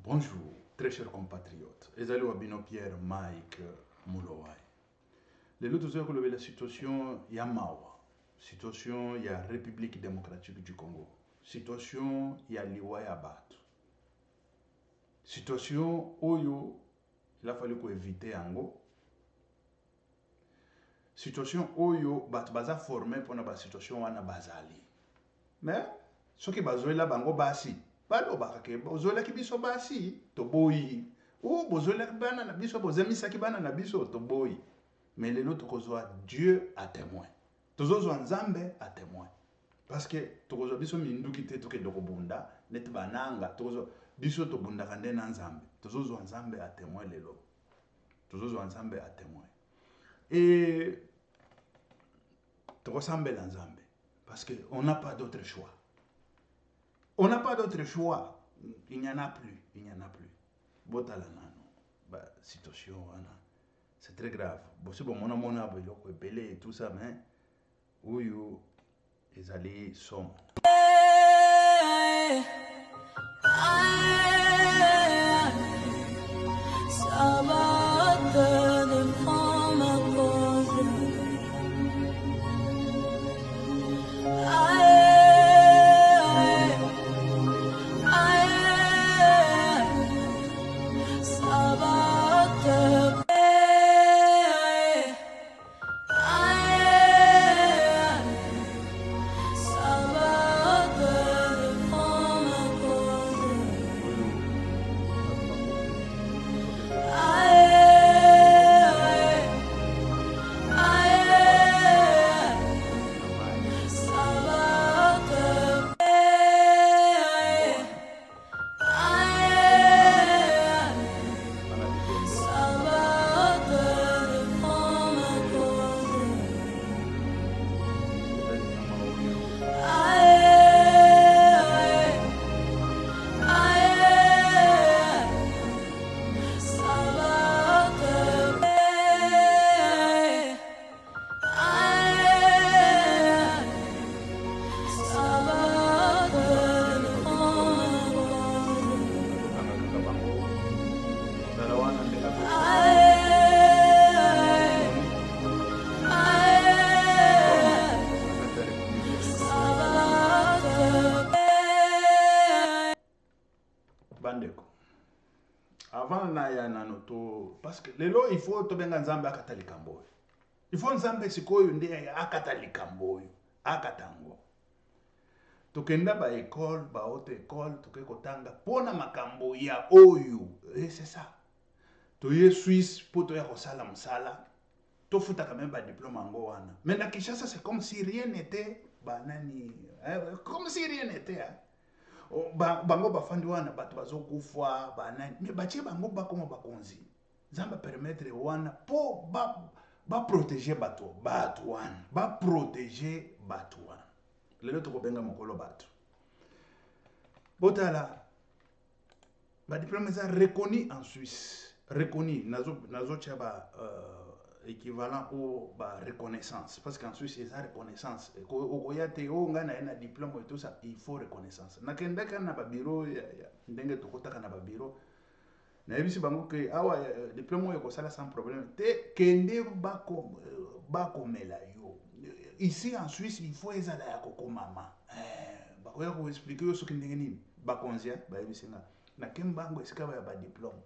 Bonjour, très chers compatriotes. Ezali Wabino Pierre Mike Moulowai. Les autres heures, la situation ya Mawa, situation ya République démocratique du Congo, situation ya Liwaya Batu, situation Oyo, il a fallu qu'on évite Ango, situation Oyo, Batu Baza formé pour la situation Wana Bazali. Mais, ce qui est là, Bango Basi. Balo bakake bozola ki biso basi to boyi o bozola ki bana na biso bozemisa ki bana na biso to boyi mais lelo tokozwa Dieu à témoin tozozwa Nzambe à témoin parce que tokozwa biso minduki te toke dokobunda net bananga tokozwa biso to bunda kande na Nzambe tozozwa Nzambe à témoin lelo tozozwa Nzambe à témoin et tokosambela Nzambe parce que on n'a pas d'autre choix. On n'a pas d'autre choix. Il n'y en a plus. Il n'y en a plus. Botala nano. Bah, situation, c'est très grave. Bon, c'est bon, mon amour, il belé et tout ça, mais où ils allaient sommes. Avant na ya nanoto parce que lelo il faut to benga Nzambe akatalika mboyo. Il faut Nzambe sikoyo nde akatalika mboyo, akatango. Tokenda ba école, ba haute école, toke kotanga pona makambo ya oyo. Et c'est ça. Toye Suisse po to ya kosala msala. To futa quand même ba diplôme ango wana. Mais na Kinshasa c'est comme si rien n'était banani, comme si rien n'était. Bango bafandi wana bato bazokufa banani mais batie bango bakoma bakonzi Nzamba permettre wana po ba protéger bato wana ba protéger bato wana lelo tokobenga mokolo bato botala ba diplôme ça reconnu en Suisse reconnu nazo tchaba équivalent au ba reconnaissance parce qu'en Suisse c'est ça reconnaissance okoyate o ngana na diplôme et tout ça il faut reconnaissance nakenda kana ba bureau ndenge tokotaka na ba bureau na yebisi bango ke awa diplôme yo kosala sans problème te kende bakomela yo ici en Suisse il faut ezala ya kokomama bakoya ko expliquer yo soki ndenge nini bakonzia ba yebisi nga na kembango esika ba diplôme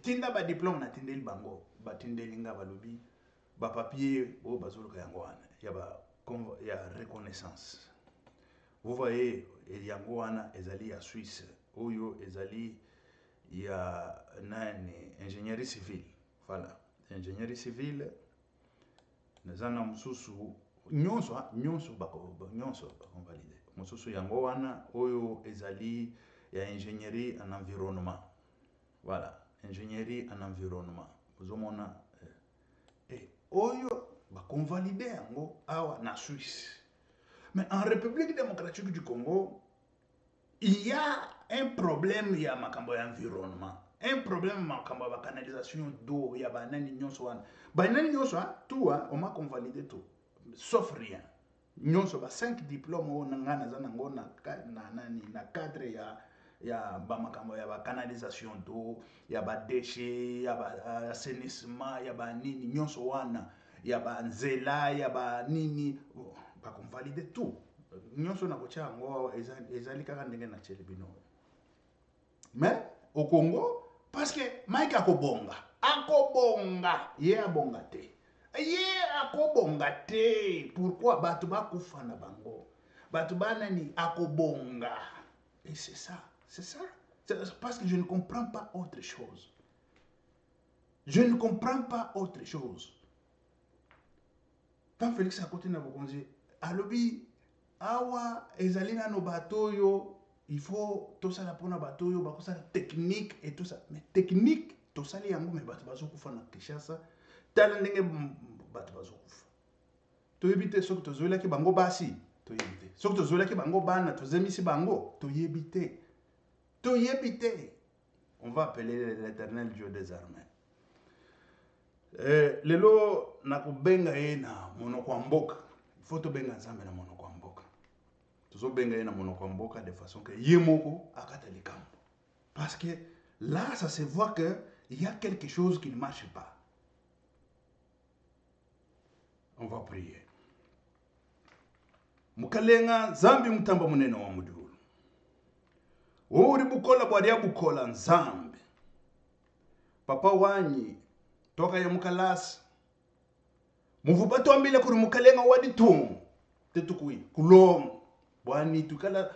tinda ba diplôme na tindeli bango batindeli nga balobi ba papier o bazoluka yango wana ya reconnaissance. Vous voyez yango wana ezali ya Suisse oyo ezali ya nani ingénierie civile. Voilà, ingénierie civile nazana mususu nyonso bako valide. Mususu yango wana oyo ezali ya ingénierie en environnement. Voilà. Ingénierie en environnement. Vous avez oyo ba convalidé yango awa na Suisse. Mais en République démocratique du Congo, il y a un problème ya makambo ya environnement. Un problème makambo ya canalisation d'eau ya banani nyonso wana. Banani nyonso tout on m'a convalidé tout. Sauf rien. Nyonso ba 5 diplômes on ngana za nango na 4 ya ya bamakambo ya canalisation d'eau ya déchets ya assainissement ya nini nyonso wana ya nzela ya nini bakonvalide tout nyonso na kotia yango ezali kaka ndenge na tieli bino. Mais au Congo parce que Mike akobonga ye abonga te akobonga te. Pourquoi batu bakufa na bango batu banani akobonga. Et c'est ça. Parce que je ne comprends pas autre chose. Tant Félix à côté na bokonzi alobi awa ezalina no batoyo il faut tout ça la pona batoyo bakosa technique et tout ça. Mais technique tout ça li yango me batu bazokufa na Kinshasa tala ndenge batu bazokufa. Toyebite soki tozoelaki bango basi toyebite. Soki tozoelaki bango bana tozemisi bango toyebite. On va appeler l'Éternel Dieu des armées. Lelo nakubenga ye na monoko mboka. Il faut tobenga nzambe na monoko mboka. Tozobenga ye na monoko mboka de façon que ye moko akata likambo. Parce que là ça se voit que il y a quelque chose qui ne marche pas. On va prier. Mukalenga zambi mutamba munene wa mudulu. Uri bukola bwadia bukola nzambe. Papa wanyi toka ya mukalasi. Muvubato ambile kuri mukalenga wadi tumu. Tetukui kulom. Bwani tukala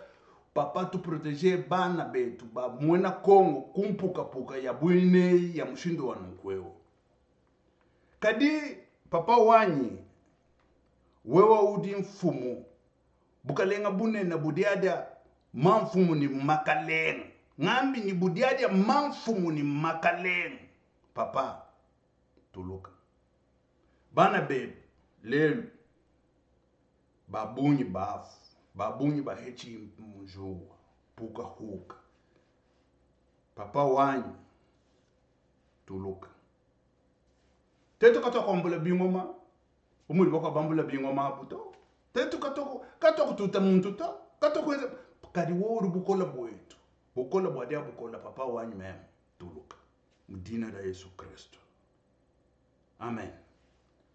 papa tu protéger bana betu ba mwena Kongo kumpuka puka ya bwine ya mushindo wa nkweo. Kadi papa wanyi wewa udi mfumu. Bukalenga bune na budiada manfumu ni makaleng. Ngambi ni budiadia manfumu ni makaleng. Papa, tuluka. Bana bebe, lelu. Babunyi bafu. Babunyi bahechi mjuwa. Puka huka. Papa wanyi. Tuluka. Tetu katoko mbula bingoma. Umuli bako bambula bingoma aputo. Tetu katoko tuta muntuta. Katoko kadi woru bukola bwetu. Bukola bwadia bukola papa wanyi mem. Tuluka. Mdina da Yesu Kristo. Amen.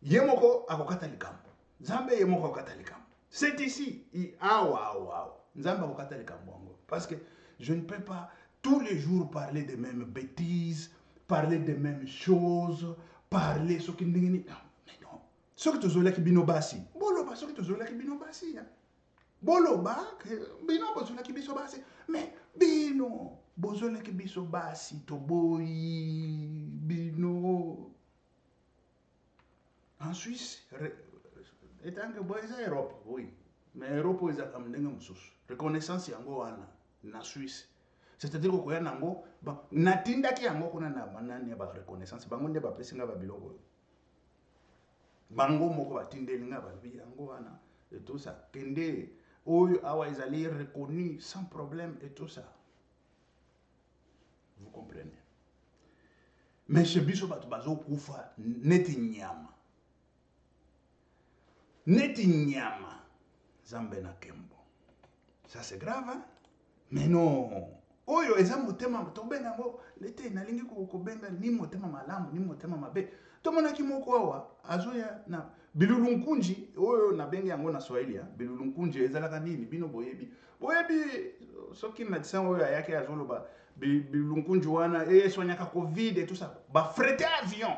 Yemoko akokata likambo. Nzambe yemoko akokata likambo. C'est ici. Nzambe akokata likambo wango. Parce que je ne peux pas tous les jours parler des mêmes bêtises, parler des mêmes choses, parler ce qui n'est pas. Mais non. Ce que tu zola ki bino basi. Bolo ba ce que tu zola ki bino basi. Bolo ba bino bozola ki biso basi. Mais bino bozola ki biso basi to boy bino. En Suisse, étant que boy c'est Europe, oui. Mais Europe is a mdenga mususu. Reconnaissance yango wana na Suisse. C'est-à-dire ko yana ngo ba natinda ki yango kuna na banani ba reconnaissance bango nde ba pesinga ba biloko. Bango moko batindeli nga ba bi yango wana et tout ça. Kende oyo awa ezali reconnu sans problème et tout ça. Vous comprenez? Mais chez biso batu bazo kufa neti nyama. Neti nyama. Zambe na kembo. Ça c'est grave, hein? Mais non. Oyo eza motema tobenga ngo lete nalingi ko benga ni motema malamu ni motema mabe. Tomona ki moko awa azoya na bilulunkunji oyo na benga yango na Swahili ya bilulunkunji ezalaka nini bino boyebi. Boyebi soki médecin oyo ayake azoloba bilulunkunji wana soignaka Covid et tout ça. Ba fretter avion.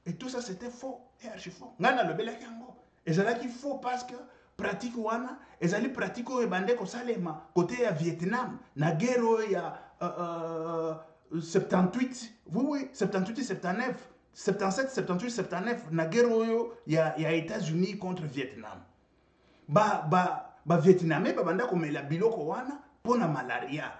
Et tout ça c'était faux et archi faux. Ngana lobelaki yango. Ezalaki faux parce que pratique wana ezali pratique oyo bande ko salema côté ya Vietnam na guerre ya 78 oui 78 79 77 78 79 na guerre oyo ya États-Unis contre Vietnam ba Vietnamais ba banda ko mela biloko wana pona malaria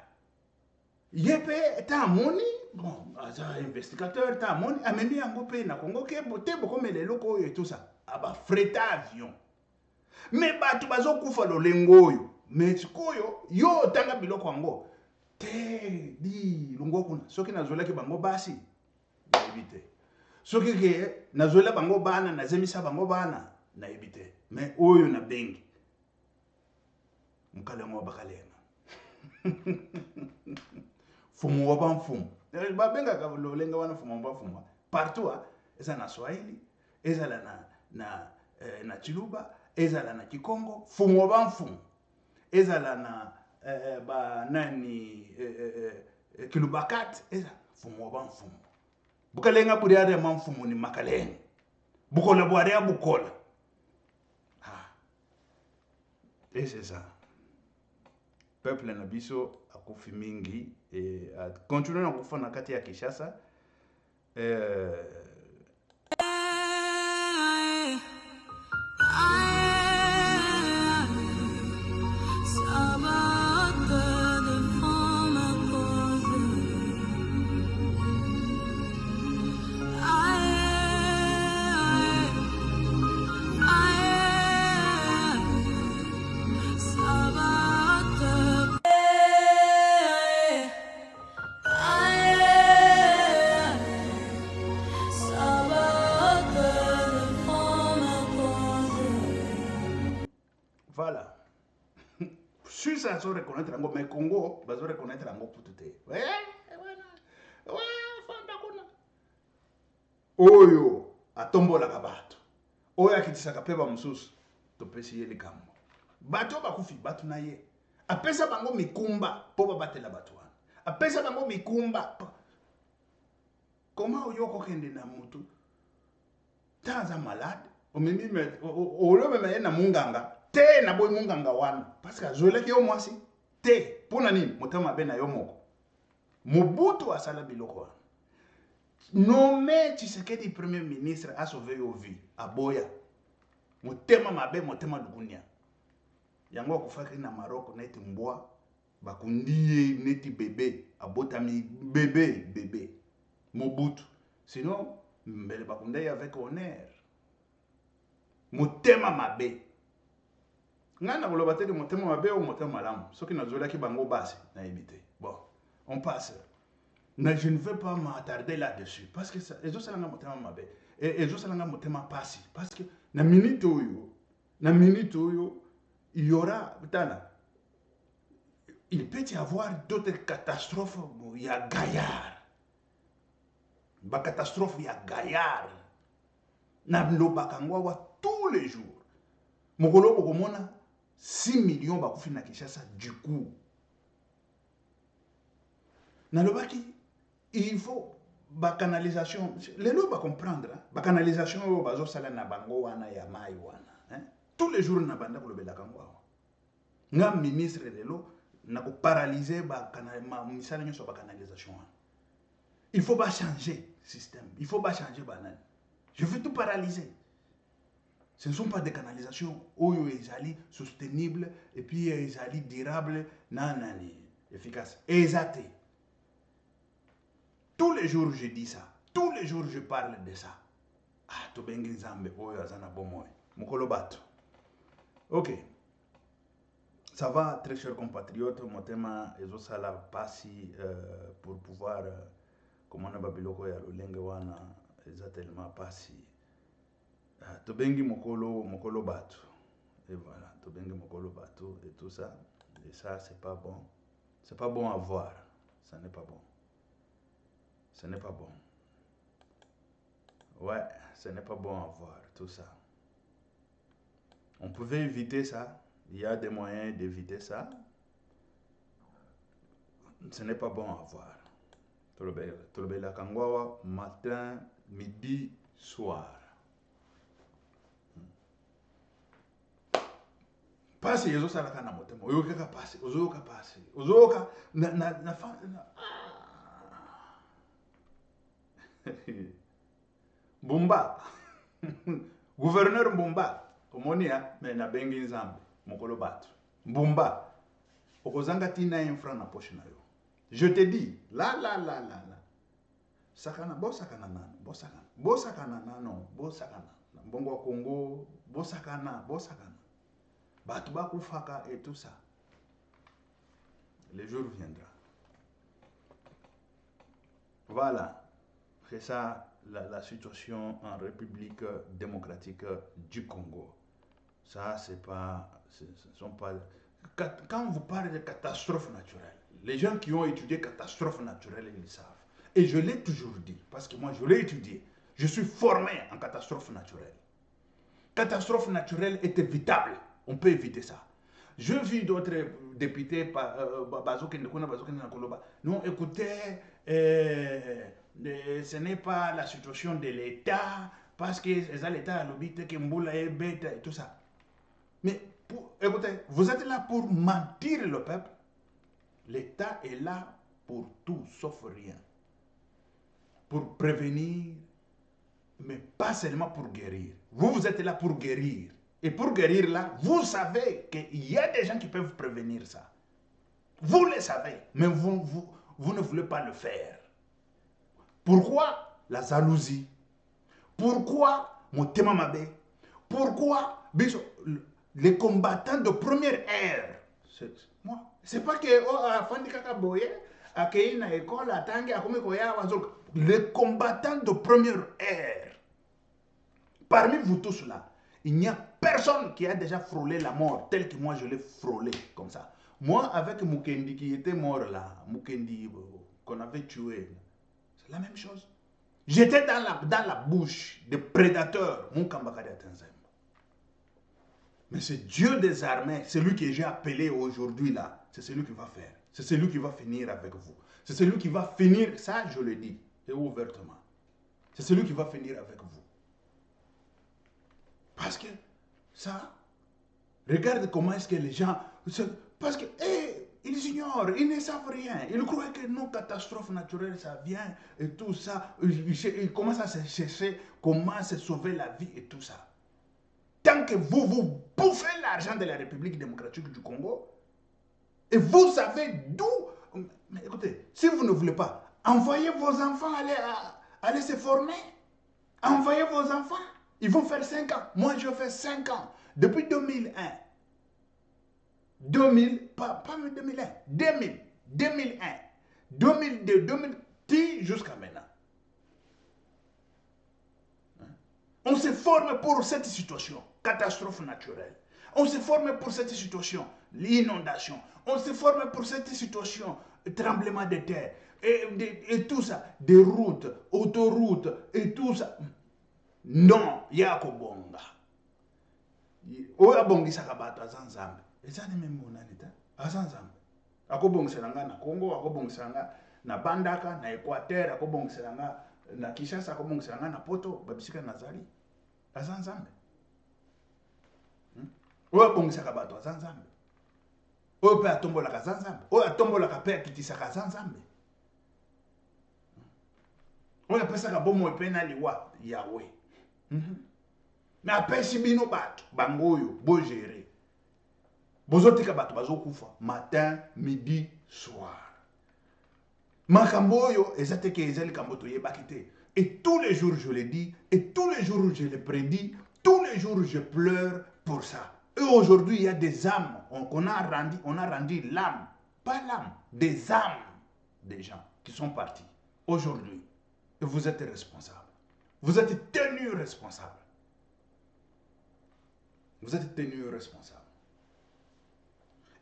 yepe ta moni bon aza investigateur ta moni ameni yango pe na Congo ke bote boko mela eloko oyo et tout ça aba freta avion. Mais batu bazo kufa lolengo oyo. Mais sikoyo yo tanga biloko yango. Te di lungo kuna. Soki nazola ki bango basi. Na ebite. Soki ke nazola bango bana na zemisa bango bana na ebite. Mais oyo na bengi. Mukalengo bakalenga. fumu wa ban fumu babenga ka lolenga wana fumu ba fumu partout eza na Swahili ezala na Chiluba ezala na Kikongo fumu wa ban fumu ezala na ba nani Kilubakat eza fumu wa ban fumu bukalenga buriare man fumu ni makalenga bukola bware bukola et c'est ça peuple na biso akufi mingi et continue na kufa na kati ya Kinshasa voilà. Suisse ça se reconnaître en mais Congo va se reconnaître en pour tout ouais fanda kuna oyo atombola kabato oyo akitisaka pe ba mususu topesi ye likambo bato bakufi bato na ye apesa bango mikumba po babatela bato wana apesa bango mikumba comment oyo kokende na mutu taza malade omemi olo meme na munganga te na boy munganga wana parce que azoleki yo mwasi te pona nini motema be na yo moko Mobutu asala biloko wana nommé Tshisekedi premier ministre a sauvé yo vie aboya motema mabe motema dukunia yango akufaki na Maroc neti mbwa bakundi neti bébé abotami bébé Mobutu sinon mbele bakundai avec honneur motema mabe ngana koloba te motema mabe ou motema malamu soki nazolaki bango basi na ebité bon on passe mais je ne veux pas m'attarder là-dessus parce que ezo salanga motema mabe et ezo salanga motema pasi parce que na minute oyo il y aura tala il peut y avoir d'autres catastrophes il y a gaillard ba catastrophe ya gaillard na lobaka ngwa tous les jours mokolo bokomona 6 millions bakufi na Kinshasa du coup na lobaki il faut ba canalisation les lots ba comprendre ba canalisation bazo sala na bango wana ya mai wana tous les jours na banda ko lobelaka ngwa nga ministre lelo na ko paralyser ba misala nyoso ba canalisation wana il faut pas changer système il faut pas changer banane je veux tout paralyser. Ce ne sont pas des canalisations oyo ezali soutenables et puis ezali durables nanani efficace exact. Tous les jours je dis ça, tous les jours je parle de ça. Ah to bengi nzambe oyo azana bomoy mukolo bato. OK. Ça va très chers compatriotes, motema ezosala pasi pour pouvoir comment na babiloko ya lolenge wana eza tellement pasi. Tobengi mokolo bato et voilà tobengi mokolo bato et tout ça et ça c'est pas bon à voir, ça n'est pas bon, ce n'est pas bon, ouais ce n'est pas bon à voir tout ça. On pouvait éviter ça, il y a des moyens d'éviter ça, ce n'est pas bon à voir. Tolobela kangwawa matin midi soir. Pasi yezo sala kana motema oyoka ka pasi ozoka na fa Bumba gouverneur Bumba omonia me na bengi nzambe mokolo bato Bumba okozanga tina infra na poche na yo je te dis la sakana bosakana nano bosakana mbongo wa Congo bosakana Batouba Koufaka et tout ça. Le jour viendra. Voilà. C'est ça la situation en République démocratique du Congo. Ça, c'est pas. Ce sont pas. quand vous parlez de catastrophe naturelle, les gens qui ont étudié catastrophe naturelle, ils le savent. Et je l'ai toujours dit, parce que moi, je l'ai étudié. Je suis formé en catastrophe naturelle. Catastrophe naturelle est évitable. On peut éviter ça. Je vis d'autres députés, non, écoutez, ce n'est pas la situation de l'État, parce que l'État a lobby que Mboula est bête et tout ça. Mais écoutez, vous êtes là pour mentir le peuple. L'État est là pour tout, sauf rien. Pour prévenir, mais pas seulement pour guérir. Vous êtes là pour guérir. Et pour guérir là, vous savez qu'il y a des gens qui peuvent prévenir ça. Vous le savez, mais vous ne voulez pas le faire. Pourquoi la jalousie? Pourquoi Motema Mabe? Pourquoi les combattants de première ère? C'est pas que les combattants de première ère. Parmi vous tous là, il n'y a personne qui a déjà frôlé la mort tel que moi je l'ai frôlé comme ça. Moi, avec Mukendi qui était mort là, Mukendi qu'on avait tué, c'est la même chose. J'étais dans la bouche des prédateurs, mon Kambakari Atanzem. Mais c'est Dieu des armées, celui que j'ai appelé aujourd'hui là, c'est celui qui va faire. C'est celui qui va finir avec vous. C'est celui qui va finir, ça je le dis, et ouvertement. C'est celui qui va finir avec vous. Parce que ça, regarde comment est-ce que les gens... Parce que, ils ignorent, ils ne savent rien. Ils croient que nos catastrophes naturelles, ça vient et tout ça. Ils commencent à se chercher comment se sauver la vie et tout ça. Tant que vous bouffez l'argent de la République démocratique du Congo, et vous savez d'où... Mais écoutez, si vous ne voulez pas, envoyez vos enfants aller se former. Envoyez vos enfants. Ils vont faire 5 ans. Moi, je fais 5 ans. Depuis 2001. 2000, pas 2001. 2000, 2001, 2002, 2010 jusqu'à maintenant. On se forme pour cette situation, catastrophe naturelle. On se forme pour cette situation, l'inondation. On se forme pour cette situation, tremblement de terre. Et tout ça, des routes, autoroutes, et tout ça. Non, yakobonga. Oya bongi sakabato azanzambe. Ezane memona nita azanzambe. Akobongiselanga na Congo, akobongiselanga na Bandaka, na Equateur, akobongiselanga na Kinshasa, akobongiselanga na Poto, babisika nazali. Azanzambe. Oya bongi sakabato azanzambe. Oya pe atombola kazanzambe. Oya atombola ka pe akitisa kazanzambe. Oya pesa ka bomo epena liwa Yahweh. Mais après si bino bato bangoyo bo gérer bozotika bato bazokufa matin midi soir makamboyo ezate ke ezali kamboto yebakite et tous les jours je le dis et tous les jours je le prédis tous les jours je pleure pour ça et aujourd'hui il y a des âmes on a rendu l'âme pas l'âme des âmes des gens qui sont partis aujourd'hui et vous êtes responsables. Vous êtes tenu responsable. Vous êtes tenu responsable.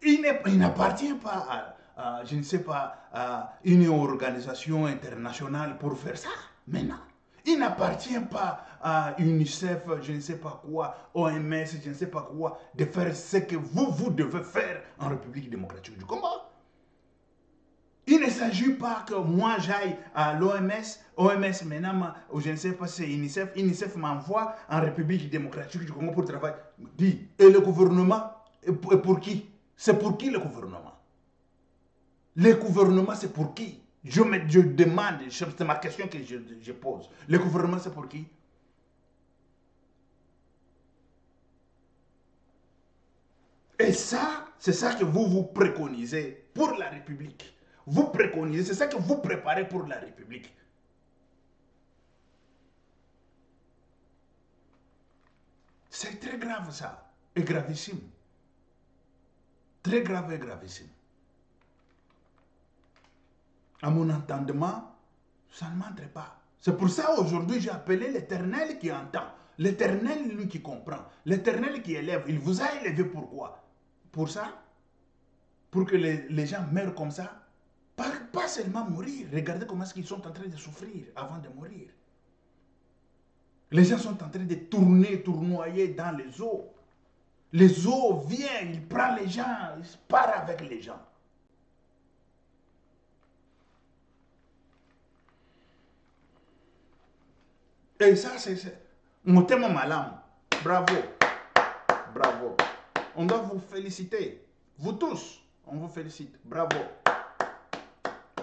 Il n'appartient pas je ne sais pas, à une organisation internationale pour faire ça. Maintenant, il n'appartient pas à UNICEF, je ne sais pas quoi, OMS, je ne sais pas quoi, de faire ce que vous devez faire en République démocratique du Congo. Il ne s'agit pas que moi j'aille à l'OMS, OMS maintenant, ou je ne sais pas si c'est UNICEF, UNICEF m'envoie en République démocratique du Congo pour travailler. Dis, et le gouvernement, et pour qui? C'est pour qui le gouvernement? Le gouvernement c'est pour qui? Je demande, c'est ma question que je pose. Le gouvernement c'est pour qui? Et ça, c'est ça que vous préconisez pour la République. Vous préconisez, c'est ça que vous préparez pour la République. C'est très grave ça, et gravissime. Très grave et gravissime. À mon entendement, ça ne m'entre pas. C'est pour ça aujourd'hui j'ai appelé l'Éternel qui entend, l'Éternel lui qui comprend, l'Éternel qui élève. Il vous a élevé pourquoi? Pour ça? pour que les gens meurent comme ça. Pas seulement mourir. Regardez comment est-ce qu'ils sont en train de souffrir avant de mourir. Les gens sont en train de tournoyer dans les eaux. Les eaux viennent, il prend les gens, il part avec les gens. Et ça, c'est mon thème malam. Bravo. Bravo. On doit vous féliciter. Vous tous, on vous félicite. Bravo.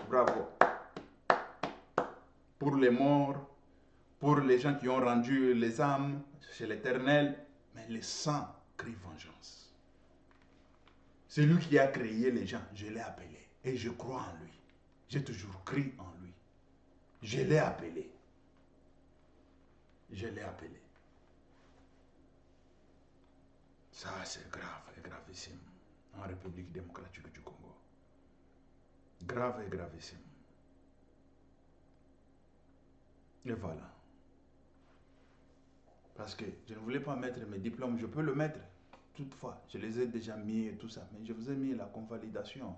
Bravo. Pour les morts, pour les gens qui ont rendu les âmes chez l'Éternel, mais le sang crie vengeance. C'est lui qui a créé les gens. Je l'ai appelé et je crois en lui. J'ai toujours cru en lui. Je l'ai appelé. Je l'ai appelé. Ça, c'est grave et gravissime en République démocratique du Congo. Grave et gravissime. Et voilà. Parce que je ne voulais pas mettre mes diplômes, je peux le mettre. Toutefois, je les ai déjà mis et tout ça. Mais je vous ai mis la convalidation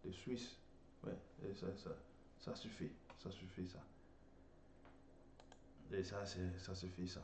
de Suisse. Ouais, et ça suffit. Ça suffit, ça. Et ça suffit, ça.